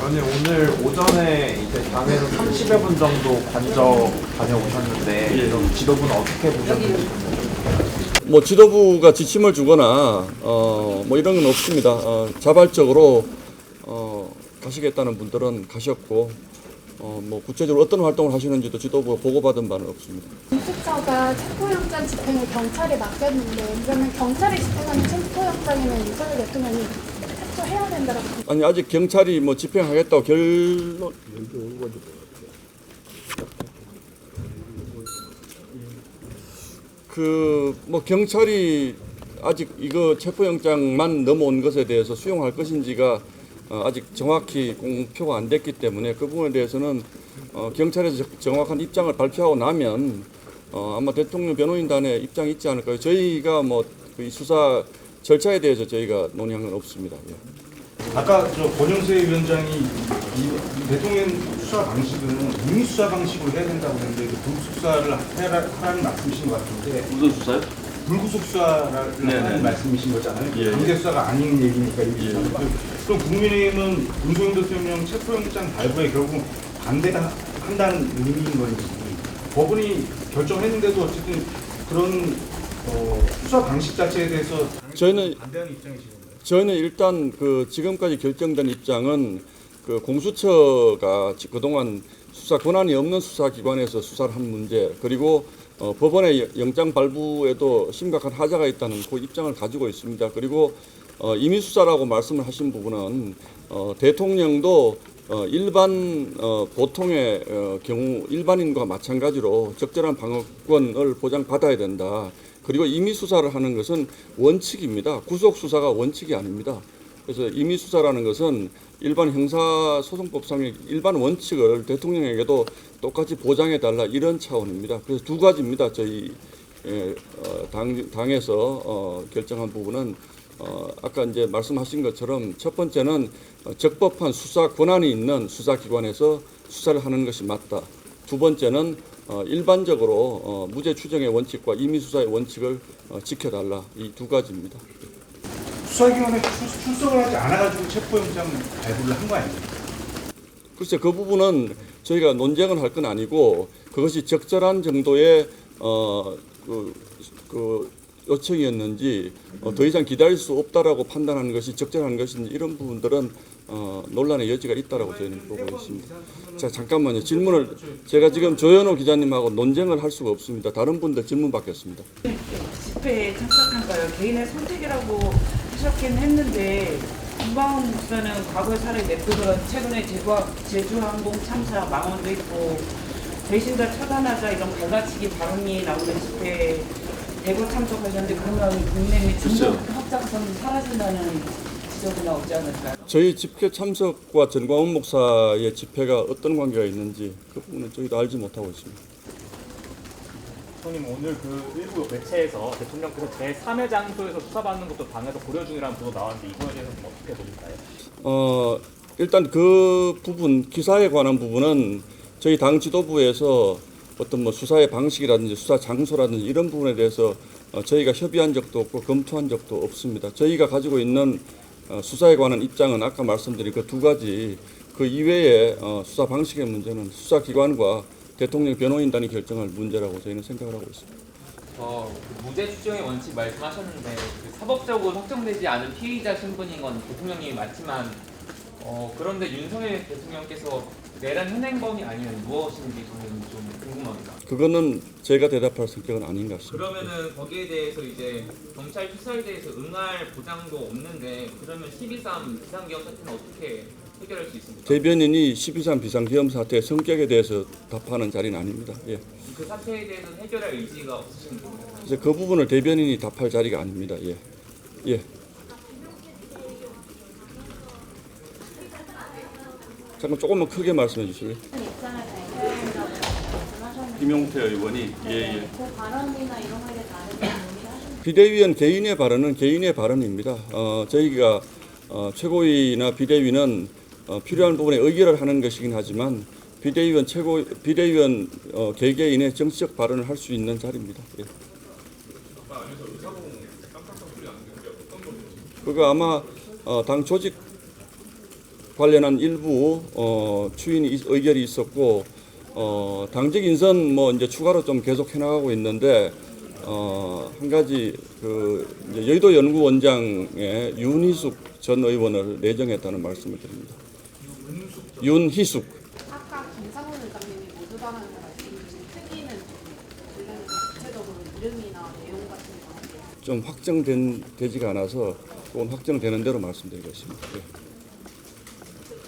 아니 오늘 오전에 이제 당에서 30여 분 정도 관저 다녀오셨는데 좀 지도부는 어떻게 보셨는지. 뭐 지도부가 지침을 주거나 뭐 이런 건 없습니다. 자발적으로 가시겠다는 분들은 가셨고 뭐 구체적으로 어떤 활동을 하시는지도 지도부가 보고받은 바는 없습니다. 공수처가 체포영장 집행을 경찰에 맡겼는데 그러면 경찰이 집행하는 체포영장에는 윤석열 대통령이 체포해야 된다고. 아니 아직 경찰이 뭐 집행하겠다고 결론 뭐 경찰이 아직 이거 체포영장만 넘어온 것에 대해서 수용할 것인지가 아직 정확히 공표가 안 됐기 때문에 그 부분에 대해서는 경찰에서 정확한 입장을 발표하고 나면 아마 대통령 변호인단의 입장이 있지 않을까요? 저희가 뭐 이 수사 절차에 대해서 저희가 논의한 건 없습니다. 예. 아까 저 권영세 위원장이 이 대통령 수사 방식은 임의 수사 방식으로 해야 된다고 했는데 불구속 수사를 하라는 말씀이신 것 같은데. 무슨 수사요? 불구속 수사를 하라는 말씀이신 거잖아요. 예. 강제 수사가 아닌 얘기니까 임의 수사. 그럼 국민의힘은 문재인 대통령 체포영장 발부에 결국 반대가 한다는 의미인 건지, 법원이 결정했는데도 어쨌든 그런 수사 방식 자체에 대해서 저희는 반대하는 입장이신 건가요? 저희는 일단 그 지금까지 결정된 입장은 그 공수처가 그동안 수사 권한이 없는 수사기관에서 수사를 한 문제, 그리고 법원의 영장 발부에도 심각한 하자가 있다는 그 입장을 가지고 있습니다. 그리고 임의 수사라고 말씀을 하신 부분은 대통령도 일반 보통의 경우 일반인과 마찬가지로 적절한 방어권을 보장받아야 된다. 그리고 임의 수사를 하는 것은 원칙입니다. 구속 수사가 원칙이 아닙니다. 그래서 임의 수사라는 것은 일반 형사소송법상의 일반 원칙을 대통령에게도 똑같이 보장해 달라, 이런 차원입니다. 그래서 두 가지입니다. 저희 당에서 결정한 부분은 아까 이제 말씀하신 것처럼 첫 번째는 적법한 수사 권한이 있는 수사기관에서 수사를 하는 것이 맞다. 두 번째는 일반적으로 무죄 추정의 원칙과 임의 수사의 원칙을 지켜달라, 이 두 가지입니다. 수사기관에 출석을 하지 않아가지고 체포영장 발부를 한 거 아닙니까? 글쎄 그 부분은 저희가 논쟁을 할 건 아니고, 그것이 적절한 정도의 그 요청이었는지 더 이상 기다릴 수 없다라고 판단하는 것이 적절한 것인지, 이런 부분들은 논란의 여지가 있다라고 저희는 보고 있습니다. 자, 잠깐만요. 질문을 제가 지금 조현호 기자님하고 논쟁을 할 수가 없습니다. 다른 분들 질문 받겠습니다. 집회에 참석한 거예요. 개인의 선택이라고 하셨긴 했는데, 김광훈 목사는 과거의 사례 냈거든. 최근에 제주항공 참사 망언도 있고 배신자 처단하자 이런 갈라치기 발언이 나오는 집회에 대거 참석하셨는데, 그러면 국내의 중국 확장성이 사라진다는 지적이 나오지 않을까요? 저희 집회 참석과 전광훈 목사의 집회가 어떤 관계가 있는지 그 부분은 저희도 알지 못하고 있습니다. 대통령 오늘 그 일부 매체에서 대통령께서 제3의 장소에서 수사받는 것도 당에서 고려 중이라는 보도 나왔는데, 이거에 대해서는 어떻게 보실까요? 일단 그 부분, 기사에 관한 부분은 저희 당 지도부에서 어떤 뭐 수사의 방식이라든지 수사 장소라든지 이런 부분에 대해서 저희가 협의한 적도 없고 검토한 적도 없습니다. 저희가 가지고 있는 수사에 관한 입장은 아까 말씀드린 그 두 가지, 그 이외에 수사 방식의 문제는 수사기관과 대통령 변호인단이 결정할 문제라고 저희는 생각을 하고 있습니다. 그 무죄 추정의 원칙 말씀하셨는데, 그 사법적으로 확정되지 않은 피의자 신분인 건 대통령이 맞지만, 그런데 윤석열 대통령께서 내란 현행범이 아니면 무엇인지 저는 좀 궁금합니다. 그거는 제가 대답할 성격은 아닌 것 같습니다. 그러면은 거기에 대해서 이제 경찰 수사에 대해서 응할 보장도 없는데, 그러면 12.3 비상기업 사태는 어떻게 해결할 수 있습니까? 대변인이 12.3 비상기업 사태의 성격에 대해서 답하는 자리는 아닙니다. 예. 그 사태에 대해서는 해결할 의지가 없으신 겁니다. 그래서 그 부분을 대변인이 답할 자리가 아닙니다. 예. 예. 잠깐 조금만 크게 말씀해 주실래요? 입장을 발표한다고 말씀하셨는데 김용태 의원이 예. 그 발언이나 이런 거에 대해서 아는 논의하셨나요? 비대위원 개인의 발언은 개인의 발언입니다. 저희가 최고위나 비대위는 필요한 부분에 의결을 하는 것이긴 하지만 비대위원 개개인의 정치적 발언을 할 수 있는 자리입니다. 예. 그거 아마 당 조직 관련한 일부 추인 의결이 있었고 당직 인선 뭐 이제 추가로 좀 계속 해나가고 있는데 한 가지 그 이제 여의도 연구원장의 윤희숙 전 의원을 내정했다는 말씀을 드립니다. 윤희숙. 아까 김상훈 의장님이 모두 다라는 말씀 중에 특이는 관련해서 구체적으로 이름이나 내용 같은 거 좀 확정되지가 않아서 조금 확정되는 대로 말씀드리겠습니다. 예.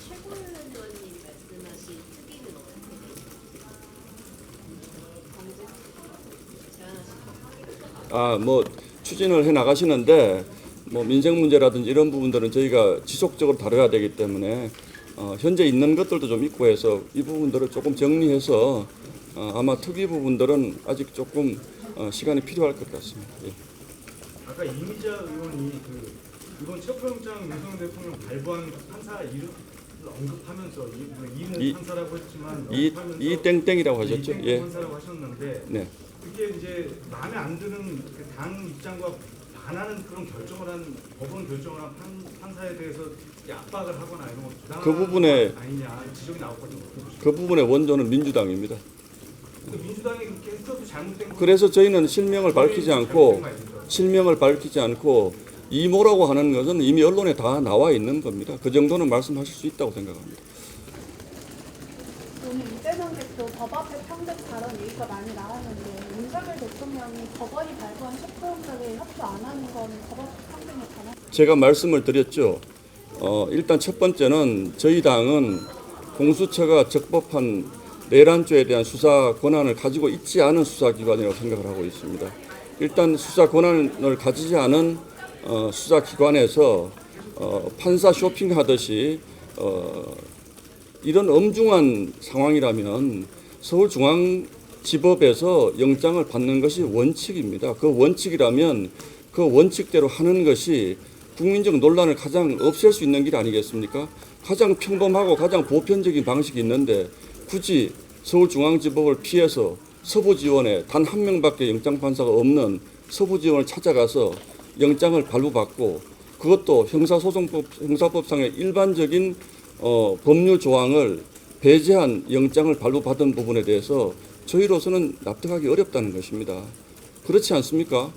최고위원님 말씀하신 특위는 어떻게 뭐 추진을 해 나가시는데 뭐 민생 문제라든지 이런 부분들은 저희가 지속적으로 다뤄야 되기 때문에 현재 있는 것들도 좀 있고 해서 이 부분들을 조금 정리해서 아마 특위 부분들은 아직 조금 시간이 필요할 것 같습니다. 예. 아까 이미자 의원이 이번 체포영장 윤석열 대통령 발부한 판사 이름을 언급하면서 이모 판사라고 했지만 이 땡땡이라고 하셨죠? 이 예. 판사라고 하셨는데 네. 그게 이제 마음에 안 드는 당 입장과 반하는 그런 결정을 한 법원 결정을 한 판사에 대해서 압박을 하거나 이런 거 부당한 그 부분에 아니냐 지적이 나왔거든요. 그 부분의 원조는 민주당입니다. 민주당이 그렇게 했어도 잘못된 거. 그래서 저희는 실명을 밝히지 않고 이모라고 하는 것은 이미 언론에 다 나와 있는 겁니다. 그 정도는 말씀하실 수 있다고 생각합니다. 오늘 이재명 대표 법 앞에 평등 발언 얘기가 많이 나왔는데 윤석열 대통령이 법원이 발부한 체포영장에 협조 안 하는 건 법 앞에 평등에 관한 제가 말씀을 드렸죠. 일단 첫 번째는 저희 당은 공수처가 적법한 내란죄에 대한 수사 권한을 가지고 있지 않은 수사기관이라고 생각을 하고 있습니다. 일단 수사 권한을 가지지 않은 수사기관에서 판사 쇼핑하듯이 이런 엄중한 상황이라면 서울중앙지법에서 영장을 받는 것이 원칙입니다. 그 원칙이라면 그 원칙대로 하는 것이 국민적 논란을 가장 없앨 수 있는 길 아니겠습니까? 가장 평범하고 가장 보편적인 방식이 있는데 굳이 서울중앙지법을 피해서 서부지원에 단 한 명밖에 영장판사가 없는 서부지원을 찾아가서 영장을 발부받고 그것도 형사법상의 일반적인 법률 조항을 배제한 영장을 발부받은 부분에 대해서 저희로서는 납득하기 어렵다는 것입니다. 그렇지 않습니까?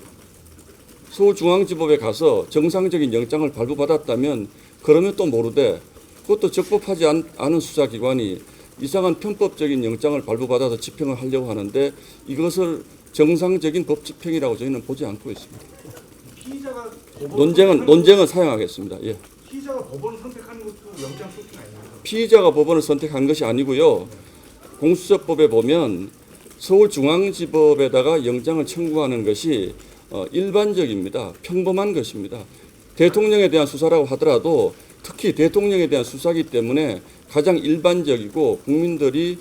서울중앙지법에 가서 정상적인 영장을 발부받았다면 그러면 또 모르되 그것도 적법하지 않은 수사기관이 이상한 편법적인 영장을 발부받아서 집행을 하려고 하는데 이것을 정상적인 법 집행이라고 저희는 보지 않고 있습니다. 피의자가 논쟁은 사양하겠습니다. 예. 피의자가 법원을 선택하는 것도 영장 쇼핑 아닙니까? 피의자가 법원을 선택한 것이 아니고요. 공수처법에 보면 서울중앙지법에다가 영장을 청구하는 것이 일반적입니다. 평범한 것입니다. 대통령에 대한 수사라고 하더라도 특히 대통령에 대한 수사이기 때문에 가장 일반적이고 국민들이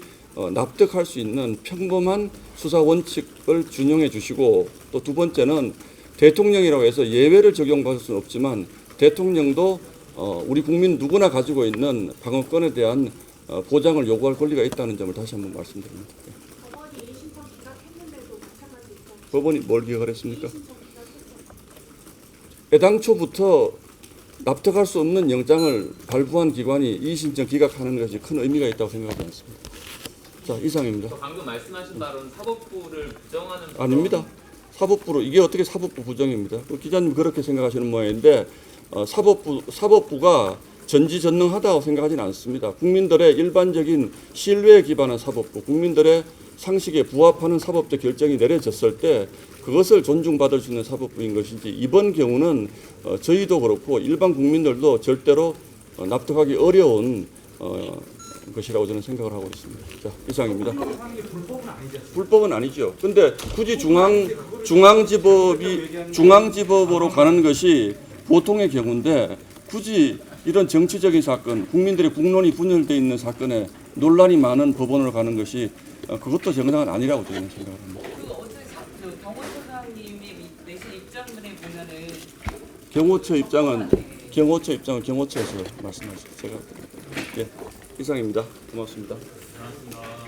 납득할 수 있는 평범한 수사 원칙을 준용해 주시고 또 두 번째는 대통령이라고 해서 예외를 적용받을 수는 없지만 대통령도 우리 국민 누구나 가지고 있는 방어권에 대한 보장을 요구할 권리가 있다는 점을 다시 한번 말씀드립니다. 법원이 1심판 기각했는데도 마찬가지 입장 법원이 뭘 기각을 했습니까? 애당초부터 납득할 수 없는 영장을 발부한 기관이 2심청 기각하는 것이 큰 의미가 있다고 생각하지 않습니다. 자, 이상입니다. 방금 말씀하신 바로는 사법부를 부정하는 아닙니다. 사법부로 이게 어떻게 사법부 부정입니다. 기자님 그렇게 생각하시는 모양인데 사법부가 전지전능하다고 생각하지는 않습니다. 국민들의 일반적인 신뢰에 기반한 사법부, 국민들의 상식에 부합하는 사법적 결정이 내려졌을 때 그것을 존중받을 수 있는 사법부인 것이지 이번 경우는 저희도 그렇고 일반 국민들도 절대로 납득하기 어려운 것이라고 저는 생각을 하고 있습니다. 자, 이상입니다. 불법은 아니죠. 근데 굳이 중앙지법으로 가는 것이 보통의 경우인데 굳이 이런 정치적인 사건, 국민들의 국론이 분열되어 있는 사건에 논란이 많은 법원으로 가는 것이 그것도 정당은 아니라고 저는 생각합니다. 그 어제 경호처장님이 내신 입장문에 보면은 경호처 입장은 경호처에서 말씀하시죠. 제가 예, 이상입니다. 고맙습니다. 고맙습니다.